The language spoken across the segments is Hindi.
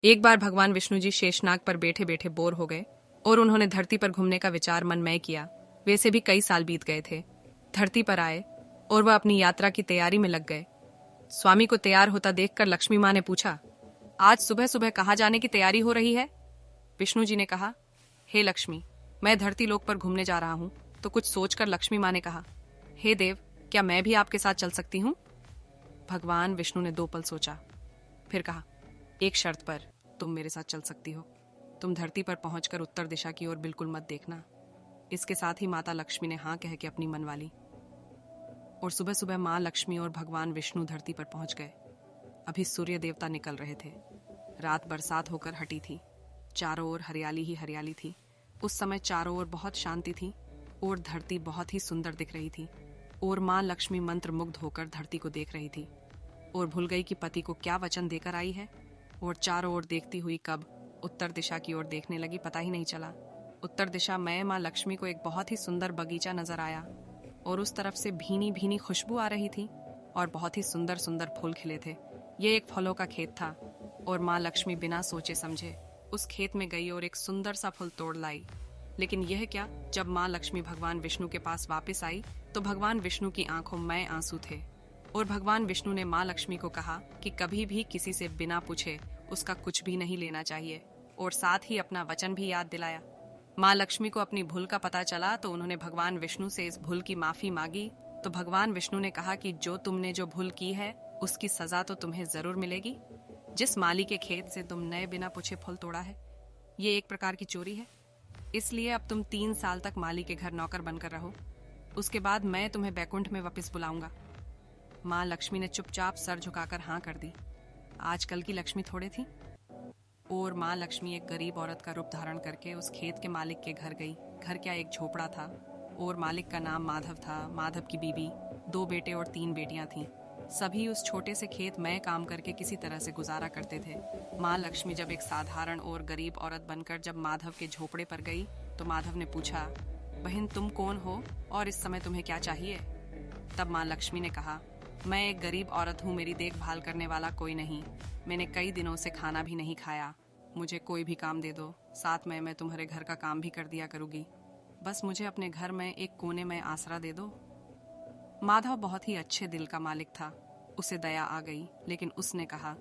एक बार भगवान विष्णु जी शेषनाग पर बैठे बैठे बोर हो गए और उन्होंने धरती पर घूमने का विचार मन में किया। वैसे भी कई साल बीत गए थे। धरती पर आए और वह अपनी यात्रा की तैयारी में लग गए। स्वामी को तैयार होता देखकर लक्ष्मी माँ ने पूछा, आज सुबह सुबह कहाँ जाने की तैयारी हो रही है? विष्णु जी ने कहा, हे लक्ष्मी, मैं धरती लोक पर घूमने जा रहा हूँ। तो कुछ सोचकर लक्ष्मी माँ ने कहा, हे देव, क्या मैं भी आपके साथ चल सकती हूँ? भगवान विष्णु ने 2 पल सोचा, फिर कहा, एक शर्त पर तुम मेरे साथ चल सकती हो। तुम धरती पर पहुंचकर उत्तर दिशा की ओर बिल्कुल मत देखना। इसके साथ ही माता लक्ष्मी ने हाँ कह के अपनी मन ली और सुबह सुबह माँ लक्ष्मी और भगवान विष्णु धरती पर पहुंच गए। अभी सूर्य देवता निकल रहे थे। रात बरसात होकर हटी थी। चारों ओर हरियाली ही हरियाली थी। उस समय चारों ओर बहुत शांति थी और धरती बहुत ही सुंदर दिख रही थी। और माँ लक्ष्मी मंत्र मुग्ध होकर धरती को देख रही थी और भूल गई कि पति को क्या वचन देकर आई है। और चारों ओर देखती हुई कब उत्तर दिशा की ओर देखने लगी पता ही नहीं चला। उत्तर दिशा में माँ लक्ष्मी को एक बहुत ही सुंदर बगीचा नजर आया और उस तरफ से भीनी भीनी खुशबू आ रही थी और बहुत ही सुंदर सुंदर फूल खिले थे। ये एक फलों का खेत था और माँ लक्ष्मी बिना सोचे समझे उस खेत में गई और एक सुंदर सा फूल तोड़ लाई। लेकिन यह क्या, जब माँ लक्ष्मी भगवान विष्णु के पास वापस आई तो भगवान विष्णु की आंखों में आंसू थे और भगवान विष्णु ने माँ लक्ष्मी को कहा कि कभी भी किसी से बिना पूछे उसका कुछ भी नहीं लेना चाहिए और साथ ही अपना वचन भी याद दिलाया। माँ लक्ष्मी को अपनी भूल का पता चला तो उन्होंने भगवान विष्णु से इस भूल की माफी मांगी। तो भगवान विष्णु ने कहा कि जो तुमने जो भूल की है उसकी सजा तो तुम्हें जरूर मिलेगी। जिस माली के खेत से तुम नए बिना पूछे फूल तोड़ा है, ये एक प्रकार की चोरी है। इसलिए अब तुम 3 साल तक माली के घर नौकर बनकर रहो। उसके बाद मैं तुम्हें बैकुंठ में वापस बुलाऊंगा। माँ लक्ष्मी ने चुपचाप सर झुकाकर हाँ कर दी। आजकल की लक्ष्मी थोड़े थी। और माँ लक्ष्मी एक गरीब औरत का रूप धारण करके उस खेत के मालिक के घर गई। घर क्या एक झोपड़ा था और मालिक का नाम माधव था। माधव की बीबी, 2 बेटे और 3 बेटियां थीं। सभी उस छोटे से खेत में काम करके किसी तरह से गुजारा करते थे। माँ लक्ष्मी जब एक साधारण और गरीब औरत बनकर जब माधव के झोपड़े पर गई तो माधव ने पूछा, बहन तुम कौन हो और इस समय तुम्हें क्या चाहिए? तब माँ लक्ष्मी ने कहा, मैं एक गरीब औरत हूँ, मेरी देखभाल करने वाला कोई नहीं। मैंने कई दिनों से खाना भी नहीं खाया। मुझे कोई भी काम दे दो, साथ में मैं तुम्हारे घर का काम भी कर दिया करूँगी। बस मुझे अपने घर में एक कोने में आसरा दे दो। माधव बहुत ही अच्छे दिल का मालिक था। उसे दया आ गई, लेकिन उसने कहा,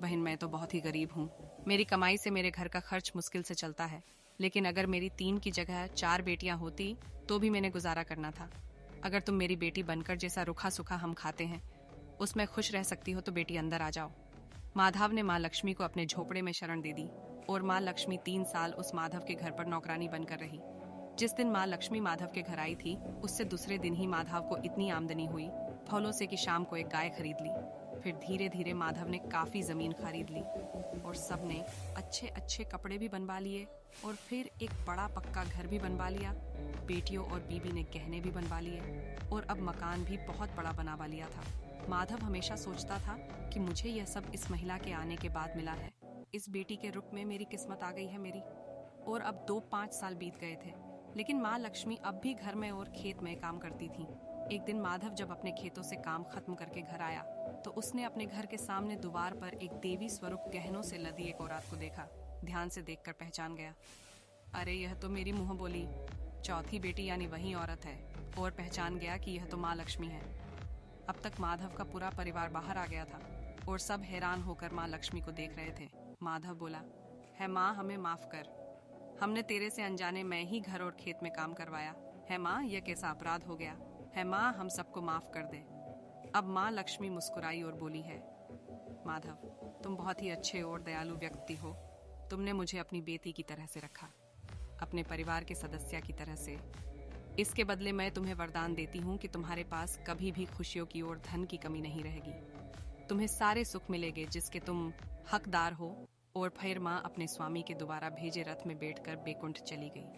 बहन मैं तो बहुत ही गरीब हूँ। मेरी कमाई से मेरे घर का खर्च मुश्किल से चलता है। लेकिन अगर मेरी 3 की जगह 4 बेटियां होती तो भी मैंने गुजारा करना था। अगर तुम मेरी बेटी बनकर जैसा रूखा सूखा हम खाते हैं उसमें खुश रह सकती हो तो बेटी अंदर आ जाओ। माधव ने माँ लक्ष्मी को अपने झोपड़े में शरण दे दी और माँ लक्ष्मी 3 साल उस माधव के घर पर नौकरानी बनकर रही। जिस दिन माँ लक्ष्मी माधव के घर आई थी उससे दूसरे दिन ही माधव को इतनी आमदनी हुई फलों से कि शाम को एक गाय खरीद ली। फिर धीरे धीरे माधव ने काफी जमीन खरीद ली और सबने अच्छे अच्छे कपड़े भी बनवा लिए और फिर एक बड़ा पक्का घर भी बनवा लिया। बेटियों और बीबी ने गहने भी बनवा लिए और अब मकान भी बहुत बड़ा बनवा लिया था। माधव हमेशा सोचता था कि मुझे यह सब इस महिला के आने के बाद मिला है। इस बेटी के रूप में मेरी किस्मत आ गई है मेरी। और अब 2-5 साल बीत गए थे, लेकिन माँ लक्ष्मी अब भी घर में और खेत में काम करती थी। एक दिन माधव जब अपने खेतों से काम खत्म करके घर आया तो उसने अपने घर के सामने द्वार पर एक देवी स्वरूप गहनों से लदी एक औरत को देखा। ध्यान से देखकर पहचान गया, अरे यह तो मेरी मुंह बोली चौथी बेटी यानी वही औरत है। और पहचान गया कि यह तो माँ लक्ष्मी है। अब तक माधव का पूरा परिवार बाहर आ गया था और सब हैरान होकर माँ लक्ष्मी को देख रहे थे। माधव बोला, है माँ हमें माफ कर। हमने तेरे से अनजाने में ही घर और खेत में काम करवाया है माँ, यह कैसा अपराध हो गया है माँ, हम सबको माफ कर दे। अब माँ लक्ष्मी मुस्कुराई और बोली है, माधव तुम बहुत ही अच्छे और दयालु व्यक्ति हो। तुमने मुझे अपनी बेटी की तरह से रखा, अपने परिवार के सदस्य की तरह से। इसके बदले मैं तुम्हें वरदान देती हूँ कि तुम्हारे पास कभी भी खुशियों की और धन की कमी नहीं रहेगी। तुम्हें सारे सुख मिलेंगे जिसके तुम हकदार हो। और फिर माँ अपने स्वामी के द्वारा भेजे रथ में बैठकर बैकुंठ चली गई।